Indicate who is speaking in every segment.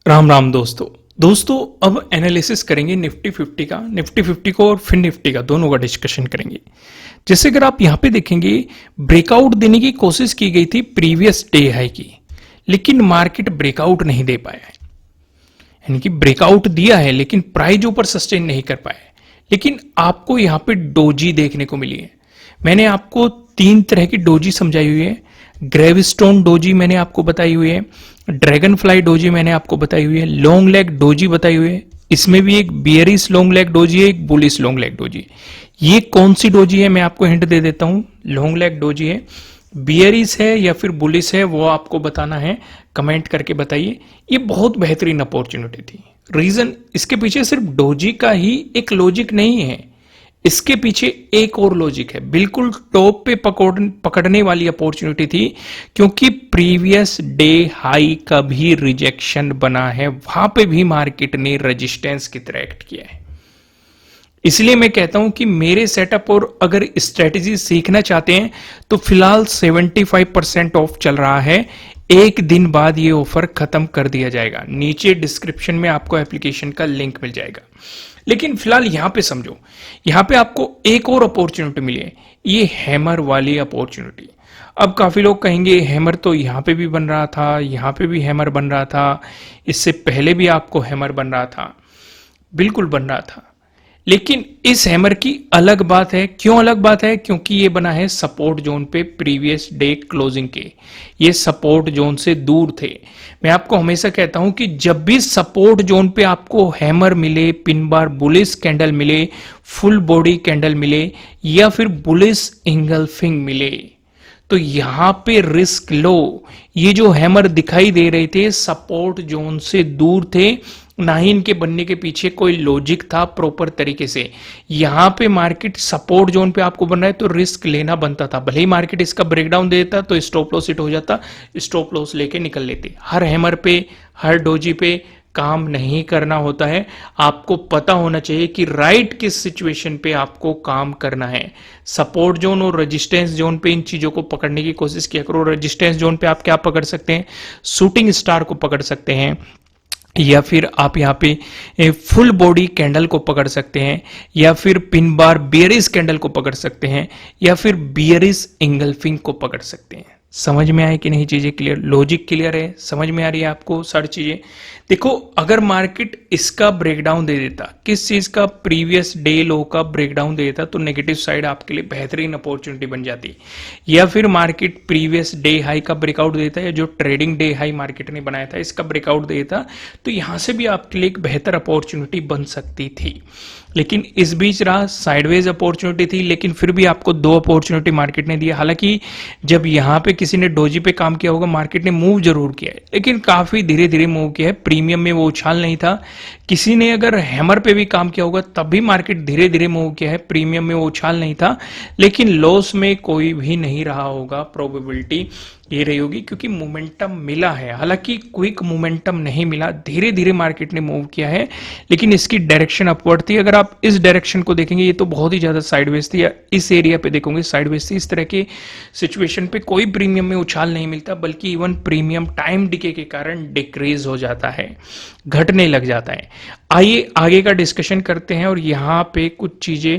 Speaker 1: राम राम दोस्तों अब एनालिसिस करेंगे निफ्टी 50 का। निफ्टी 50 को और फिर निफ्टी का दोनों का डिस्कशन करेंगे। जैसे अगर आप यहां पे देखेंगे, ब्रेकआउट देने की कोशिश की गई थी प्रीवियस डे हाई की, लेकिन मार्केट ब्रेकआउट नहीं दे पाया है। यानी कि ब्रेकआउट दिया है लेकिन प्राइस ऊपर सस्टेन नहीं कर पाया है। लेकिन आपको यहां पे डोजी देखने को मिली है। मैंने आपको तीन तरह की डोजी समझाई हुई है। ग्रेवस्टोन डोजी मैंने आपको बताई हुई है, ड्रैगन फ्लाई डोजी मैंने आपको बताई हुई है, लॉन्ग लेग डोजी बताई हुई है। इसमें भी एक बियरिश लॉन्ग लेग डोजी है, एक बुलिश लॉन्ग लेग डोजी है। ये कौन सी डोजी है मैं आपको हिंट दे देता हूं। लॉन्ग लेग डोजी है। बियरिश है या फिर बुलिश है वो आपको बताना है, कमेंट करके बताइए। ये बहुत बेहतरीन अपॉर्चुनिटी थी। रीजन इसके पीछे सिर्फ डोजी का ही एक लॉजिक नहीं है, इसके पीछे एक और लॉजिक है। बिल्कुल टॉप पे पकड़ने वाली अपॉर्चुनिटी थी, क्योंकि प्रीवियस डे हाई का भी रिजेक्शन बना है, वहां पे भी मार्केट ने रेजिस्टेंस की तरह एक्ट किया है। इसलिए मैं कहता हूं कि मेरे सेटअप और अगर स्ट्रेटेजी सीखना चाहते हैं तो फिलहाल 75% ऑफ चल रहा है। एक दिन बाद ये ऑफर खत्म कर दिया जाएगा। नीचे डिस्क्रिप्शन में आपको एप्लीकेशन का लिंक मिल जाएगा। लेकिन फिलहाल यहां पे समझो, यहां पे आपको एक और अपॉर्चुनिटी मिली है, ये हैमर वाली अपॉर्चुनिटी। अब काफी लोग कहेंगे हैमर तो यहां पे भी बन रहा था, यहां पे भी हैमर बन रहा था, इससे पहले भी आपको हैमर बन रहा था। बिल्कुल बन रहा था, लेकिन इस हैमर की अलग बात है। क्यों अलग बात है? क्योंकि ये बना है सपोर्ट जोन पे प्रीवियस डे क्लोजिंग के। ये सपोर्ट जोन से दूर थे। मैं आपको हमेशा कहता हूं कि जब भी सपोर्ट जोन पे आपको हैमर मिले, पिन बार बुलिश कैंडल मिले, फुल बॉडी कैंडल मिले या फिर बुलिश इंगल्फिंग मिले, तो यहां पे रिस्क लो। ये जो हैमर दिखाई दे रहे थे सपोर्ट जोन से दूर थे, ना ही इनके बनने के पीछे कोई लॉजिक था प्रॉपर तरीके से। यहां पे मार्केट सपोर्ट जोन पे आपको बन रहा है तो रिस्क लेना बनता था। भले ही मार्केट इसका ब्रेकडाउन दे देता तो स्टॉप लॉस हिट हो जाता, स्टॉप लॉस लेके निकल लेते। हर हैमर पे, हर डोजी पे काम नहीं करना होता है। आपको पता होना चाहिए कि राइट किस सिचुएशन पे आपको काम करना है। सपोर्ट जोन और रेजिस्टेंस जोन पे इन चीजों को पकड़ने की कोशिश किया करो। रेजिस्टेंस जोन पे आप क्या पकड़ सकते हैं? शूटिंग स्टार को पकड़ सकते हैं, या फिर आप यहाँ पे फुल बॉडी कैंडल को पकड़ सकते हैं, या फिर पिन बार बियरिश कैंडल को पकड़ सकते हैं, या फिर बियरिश इंगल्फिंग को पकड़ सकते हैं। समझ में आए कि नहीं? चीजें क्लियर, लॉजिक क्लियर है? समझ में आ रही है आपको सारी चीजें? देखो, अगर मार्केट इसका ब्रेकडाउन दे देता, किस चीज का, प्रीवियस डे लो का ब्रेकडाउन दे देता, तो नेगेटिव साइड आपके लिए बेहतरीन अपॉर्चुनिटी बन जाती। या फिर मार्केट प्रीवियस डे हाई का ब्रेकआउट देता है, जो ट्रेडिंग डे हाई मार्केट ने बनाया था इसका ब्रेकआउट देता, तो यहां से भी आपके लिए एक बेहतर अपॉर्चुनिटी बन सकती थी। लेकिन इस बीच रहा साइडवेज अपॉर्चुनिटी थी, लेकिन फिर भी आपको दो अपॉर्चुनिटी मार्केट ने दिया। हालांकि जब यहां पे किसी ने डोजी पे काम किया होगा, मार्केट ने मूव जरूर किया है, लेकिन काफी धीरे धीरे मूव किया है। प्रीमियम में वो उछाल नहीं था। किसी ने अगर हैमर पे भी काम किया होगा तब भी मार्केट धीरे धीरे मूव किया है, प्रीमियम में वो उछाल नहीं था। लेकिन लॉस में कोई भी नहीं रहा होगा, प्रोबेबिलिटी ये रही होगी, क्योंकि मोमेंटम मिला है। हालांकि क्विक मोमेंटम नहीं मिला, धीरे धीरे मार्केट ने मूव किया है, लेकिन इसकी डायरेक्शन अपवर्ड थी। अगर आप इस डायरेक्शन को देखेंगे, ये तो बहुत ही ज्यादा साइडवेज थी, या इस एरिया पे देखोगे साइडवेज थी। इस तरह के सिचुएशन पे कोई प्रीमियम में उछाल नहीं मिलता, बल्कि इवन प्रीमियम टाइम डिके के कारण डिक्रीज हो जाता है, घटने लग जाता है। आइए आगे का डिस्कशन करते हैं और यहाँ पे कुछ चीजें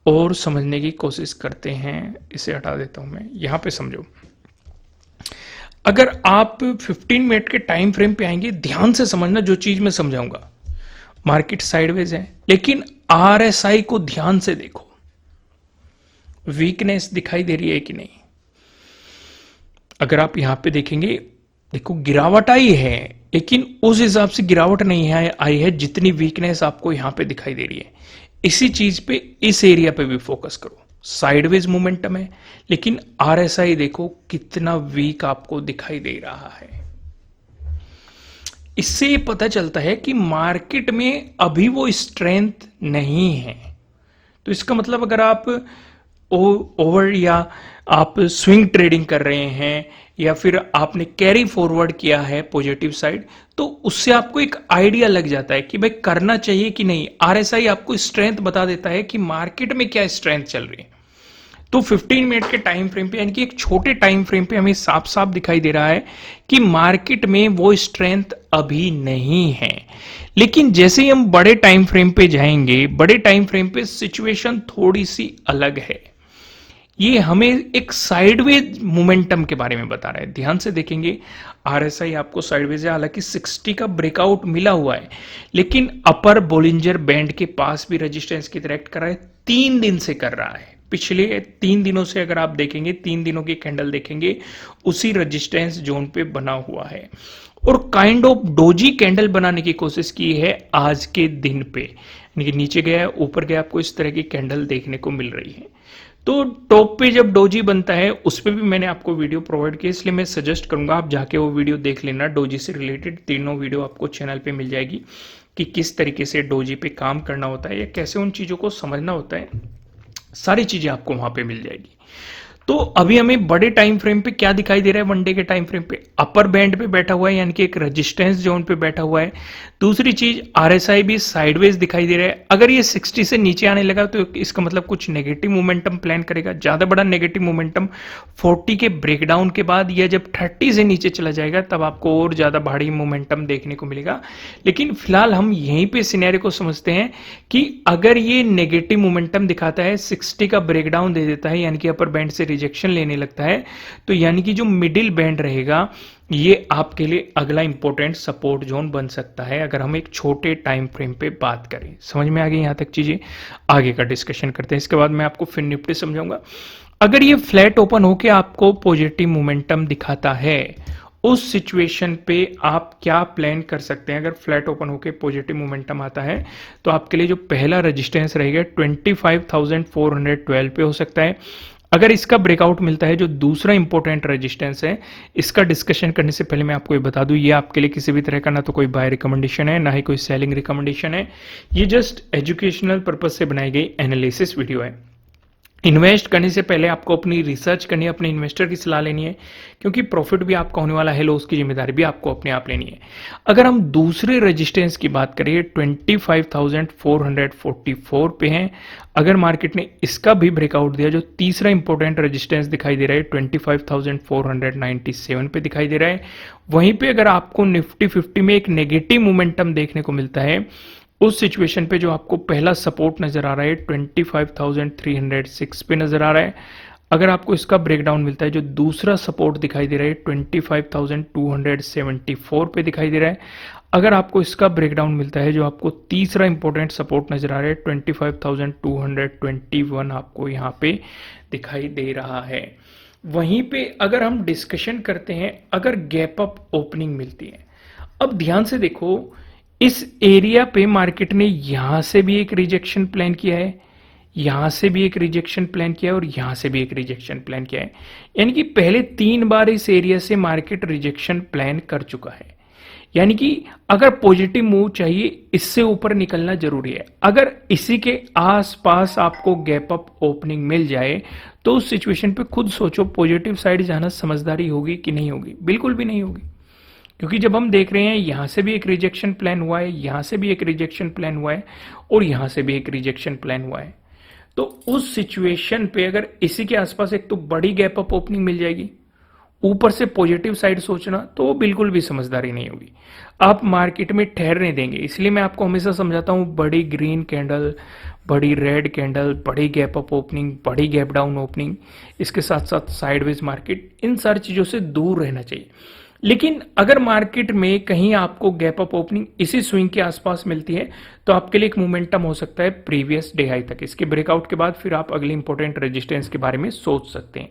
Speaker 1: और समझने की कोशिश करते हैं। इसे हटा देता हूं मैं। यहां पे समझो, अगर आप 15 मिनट के टाइम फ्रेम पे आएंगे, ध्यान से समझना जो चीज मैं समझाऊंगा। मार्केट साइडवेज है, लेकिन आरएसआई को ध्यान से देखो, वीकनेस दिखाई दे रही है कि नहीं? अगर आप यहां पे देखेंगे, देखो गिरावट आई है, लेकिन उस हिसाब से गिरावट नहीं आई है जितनी वीकनेस आपको यहां पे दिखाई दे रही है। इसी चीज पे, इस एरिया पे भी फोकस करो। साइडवेज मोमेंटम है, लेकिन आरएसआई देखो कितना वीक आपको दिखाई दे रहा है। इससे ये पता चलता है कि मार्केट में अभी वो स्ट्रेंथ नहीं है। तो इसका मतलब अगर आप ओवर या आप स्विंग ट्रेडिंग कर रहे हैं, या फिर आपने कैरी फॉरवर्ड किया है पॉजिटिव साइड, तो उससे आपको एक आइडिया लग जाता है कि भाई करना चाहिए कि नहीं। आरएसआई आपको स्ट्रेंथ बता देता है कि मार्केट में क्या स्ट्रेंथ चल रही है। तो 15 मिनट के टाइम फ्रेम पे यानी कि एक छोटे टाइम फ्रेम पे हमें साफ साफ दिखाई दे रहा है कि मार्केट में वो स्ट्रेंथ अभी नहीं है। लेकिन जैसे ही हम बड़े टाइम फ्रेम पे जाएंगे, बड़े टाइम फ्रेम पे सिचुएशन थोड़ी सी अलग है। ये हमें एक साइडवेज मोमेंटम के बारे में बता रहा है। ध्यान से देखेंगे, आरएसआई आपको साइडवेज है, हालांकि 60 का ब्रेकआउट मिला हुआ है, लेकिन अपर बोलिंजर बैंड के पास भी रेजिस्टेंस की तरह एक्ट कर रहा है। 3 दिन से कर रहा है। पिछले 3 दिनों से अगर आप देखेंगे, 3 दिनों की कैंडल देखेंगे, उसी रेजिस्टेंस जोन पे बना हुआ है और काइंड ऑफ डोजी कैंडल बनाने की कोशिश की है आज के दिन पे। यानी कि नीचे गया, ऊपर गया, आपको इस तरह की कैंडल देखने को मिल रही है। तो टॉप पे जब डोजी बनता है, उस पर भी मैंने आपको वीडियो प्रोवाइड किया, इसलिए मैं सजेस्ट करूंगा आप जाके वो वीडियो देख लेना। डोजी से रिलेटेड तीनों वीडियो आपको चैनल पे मिल जाएगी कि किस तरीके से डोजी पे काम करना होता है या कैसे उन चीजों को समझना होता है। सारी चीजें आपको वहां पे मिल जाएगी। तो अभी हमें बड़े टाइम फ्रेम पे क्या दिखाई दे रहा है? वनडे के टाइम फ्रेम पे अपर बैंड पे बैठा हुआ है, यानी कि एक रेजिस्टेंस जोन पे बैठा हुआ है। दूसरी चीज, आरएसआई भी साइडवेज दिखाई दे रहा है। अगर ये 60 से नीचे आने लगा तो इसका मतलब कुछ नेगेटिव मोमेंटम प्लान करेगा। ज्यादा बड़ा नेगेटिव मोमेंटम 40 के ब्रेकडाउन के बाद या जब 30 से नीचे चला जाएगा, तब आपको और ज्यादा भारी मोमेंटम देखने को मिलेगा। लेकिन फिलहाल हम यहीं पे सिनेरियो को समझते हैं कि अगर ये नेगेटिव मोमेंटम दिखाता है, 60 का ब्रेकडाउन दे देता है, यानी कि अपर बैंड से रिजेक्शन लेने लगता है, तो यानी कि जो मिडिल बैंड रहेगा, ये आपके लिए अगला इंपॉर्टेंट सपोर्ट जोन बन सकता है, अगर हम एक छोटे टाइम फ्रेम पे बात करें। समझ में आ गई यहां तक चीजें? आगे का डिस्कशन करते हैं, इसके बाद मैं आपको फिर निफ्टी समझाऊंगा। अगर ये फ्लैट ओपन होके आपको पॉजिटिव मोमेंटम दिखाता है, उस सिचुएशन पे आप क्या प्लान कर सकते हैं? अगर फ्लैट ओपन होके पॉजिटिव मोमेंटम आता है, तो आपके लिए जो पहला रेजिस्टेंस रहेगा 25,412 पे हो सकता है। अगर इसका ब्रेकआउट मिलता है, जो दूसरा इंपॉर्टेंट रेजिस्टेंस है, इसका डिस्कशन करने से पहले मैं आपको ये बता दूं, ये आपके लिए किसी भी तरह का ना तो कोई बाय रिकमेंडेशन है, ना ही कोई सेलिंग रिकमेंडेशन है। ये जस्ट एजुकेशनल पर्पज से बनाई गई एनालिसिस वीडियो है। इन्वेस्ट करने से पहले आपको अपनी रिसर्च करनी है, अपने इन्वेस्टर की सलाह लेनी है, क्योंकि प्रॉफिट भी आपका होने वाला है, लॉस की जिम्मेदारी भी आपको अपने आप लेनी है। अगर हम दूसरे रेजिस्टेंस की बात करें, 25,444 पे हैं। अगर मार्केट ने इसका भी ब्रेकआउट दिया, जो तीसरा इंपॉर्टेंट रेजिस्टेंस दिखाई दे रहा है 25,497 पे दिखाई दे रहा है, वहीं पे अगर आपको निफ्टी 50 में एक नेगेटिव मोमेंटम देखने को मिलता है, उस सिचुएशन पे जो आपको पहला सपोर्ट नजर आ रहा है 25,306 पे नजर आ रहा है। अगर आपको इसका ब्रेकडाउन मिलता है, जो दूसरा सपोर्ट दिखाई दे रहा है 25,274 पे दिखाई दे रहा है। अगर आपको इसका ब्रेकडाउन मिलता है, जो आपको तीसरा इंपॉर्टेंट सपोर्ट नजर आ रहा है 25,221 आपको यहां पे दिखाई दे रहा है। वहीं पे अगर हम डिस्कशन करते हैं, अगर गैप अप ओपनिंग मिलती है, अब ध्यान से देखो, इस एरिया पे मार्केट ने यहां से भी एक रिजेक्शन प्लान किया है, यहां से भी एक रिजेक्शन प्लान किया है और यहां से भी एक रिजेक्शन प्लान किया है। यानी कि पहले 3 बार इस एरिया से मार्केट रिजेक्शन प्लान कर चुका है। यानी कि अगर पॉजिटिव मूव चाहिए, इससे ऊपर निकलना जरूरी है। अगर इसी के आसपास आपको गैप अप ओपनिंग मिल जाए, तो उस सिचुएशन पे खुद सोचो, पॉजिटिव साइड जाना समझदारी होगी कि नहीं होगी? बिल्कुल भी नहीं होगी। क्योंकि जब हम देख रहे हैं, यहां से भी एक रिजेक्शन प्लान हुआ है, यहां से भी एक रिजेक्शन प्लान हुआ है और यहां से भी एक रिजेक्शन प्लान हुआ है, तो उस सिचुएशन पे अगर इसी के आसपास एक तो बड़ी गैप अप ओपनिंग मिल जाएगी, ऊपर से पॉजिटिव साइड सोचना, तो वो बिल्कुल भी समझदारी नहीं होगी। आप मार्केट में ठहरने देंगे। इसलिए मैं आपको हमेशा समझाता हूं, बड़ी ग्रीन कैंडल, बड़ी रेड कैंडल, बड़ी गैप अप ओपनिंग, बड़ी गैप डाउन ओपनिंग, इसके साथ साथ साइडवेज मार्केट, इन सारी चीजों से दूर रहना चाहिए। लेकिन अगर मार्केट में कहीं आपको गैप अप ओपनिंग इसी स्विंग के आसपास मिलती है, तो आपके लिए एक मोमेंटम हो सकता है प्रीवियस डे हाई तक। इसके ब्रेकआउट के बाद फिर आप अगले इंपॉर्टेंट रेजिस्टेंस के बारे में सोच सकते हैं।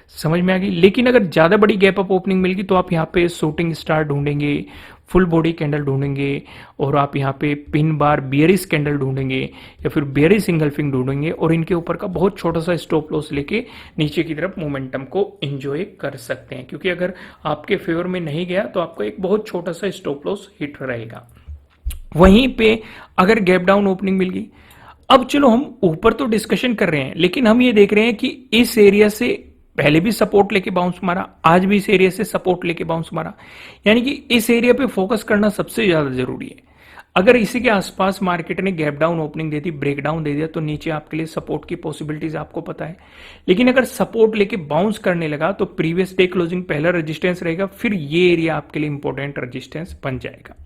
Speaker 1: समझ में आ गई? लेकिन अगर ज्यादा बड़ी गैप अप ओपनिंग मिल गई, तो आप यहाँ पे शूटिंग स्टार ढूंढेंगे, फुल बॉडी कैंडल ढूंढेंगे, और आप यहाँ पे पिन बार बियरिश कैंडल ढूंढेंगे या फिर बियरिश इंगल्फिंग ढूंढेंगे, और इनके ऊपर का बहुत छोटा सा स्टॉप लॉस लेके नीचे की तरफ मोमेंटम को एंजॉय कर सकते हैं। क्योंकि अगर आपके फेवर में नहीं गया, तो आपको एक बहुत छोटा सा स्टॉप लॉस हिट रहेगा। वहीं पे अगर गैप डाउन ओपनिंग मिल गई, अब चलो हम ऊपर तो डिस्कशन कर रहे हैं, लेकिन हम ये देख रहे हैं कि इस एरिया से पहले भी सपोर्ट लेके बाउंस मारा, आज भी इस एरिया से सपोर्ट लेके बाउंस मारा। यानी कि इस एरिया पे फोकस करना सबसे ज्यादा जरूरी है। अगर इसी के आसपास मार्केट ने गैप डाउन ओपनिंग दे दी, ब्रेक डाउन दे दिया, तो नीचे आपके लिए सपोर्ट की पॉसिबिलिटीज आपको पता है। लेकिन अगर सपोर्ट लेके बाउंस करने लगा तो प्रीवियस डे क्लोजिंग पहला रेजिस्टेंस रहेगा, फिर ये एरिया आपके लिए इंपॉर्टेंट रेजिस्टेंस बन जाएगा।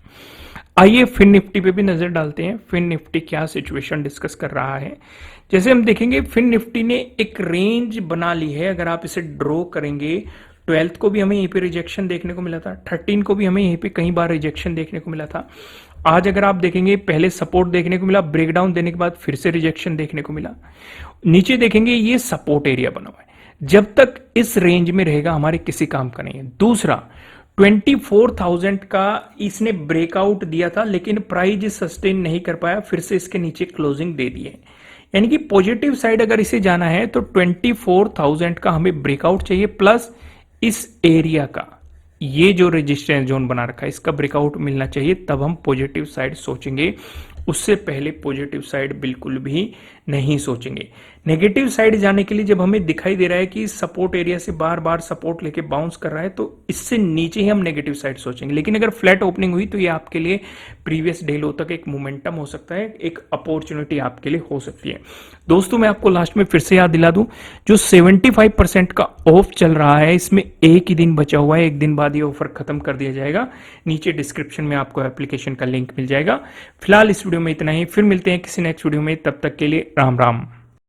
Speaker 1: आइए फिन निफ्टी पे भी नजर डालते हैं, फिन निफ्टी क्या सिचुएशन डिस्कस कर रहा है। जैसे हम देखेंगे फिन निफ्टी ने एक रेंज बना ली है, अगर आप इसे ड्रॉ करेंगे 12th को भी हमें यहीं पे रिजेक्शन देखने को मिला था, 13 को भी हमें यहीं पे कई बार रिजेक्शन देखने को मिला था। आज अगर आप देखेंगे पहले सपोर्ट देखने को मिला, ब्रेकडाउन देने के बाद फिर से रिजेक्शन देखने को मिला। नीचे देखेंगे ये सपोर्ट एरिया बना हुआ है, जब तक इस रेंज में रहेगा हमारे किसी काम का नहीं है। दूसरा 24,000 का इसने ब्रेकआउट दिया था लेकिन प्राइस सस्टेन नहीं कर पाया, फिर से इसके नीचे क्लोजिंग दे दी है। यानी कि पॉजिटिव साइड अगर इसे जाना है तो 24,000 का हमें ब्रेकआउट चाहिए, प्लस इस एरिया का ये जो रेजिस्टेंस जोन बना रखा है इसका ब्रेकआउट मिलना चाहिए, तब हम पॉजिटिव साइड सोचेंगे। उससे पहले पॉजिटिव साइड बिल्कुल भी नहीं सोचेंगे। नेगेटिव साइड जाने के लिए जब हमें दिखाई दे रहा है कि सपोर्ट एरिया से बार बार सपोर्ट लेके बाउंस कर रहा है तो इससे नीचे ही हम नेगेटिव साइड सोचेंगे। लेकिन अगर फ्लैट ओपनिंग हुई तो ये आपके लिए प्रीवियस डे लो तक एक मोमेंटम हो सकता है, एक अपॉर्चुनिटी आपके लिए हो सकती है। दोस्तों मैं आपको लास्ट में फिर से याद दिला दूं, जो 75% का ऑफ चल रहा है इसमें एक ही दिन बचा हुआ है, एक दिन बाद ये ऑफर खत्म कर दिया जाएगा। नीचे डिस्क्रिप्शन में आपको एप्लीकेशन का लिंक मिल जाएगा। फिलहाल इस वीडियो में इतना ही, फिर मिलते हैं किसी नेक्स्ट वीडियो में, तब तक के लिए राम राम।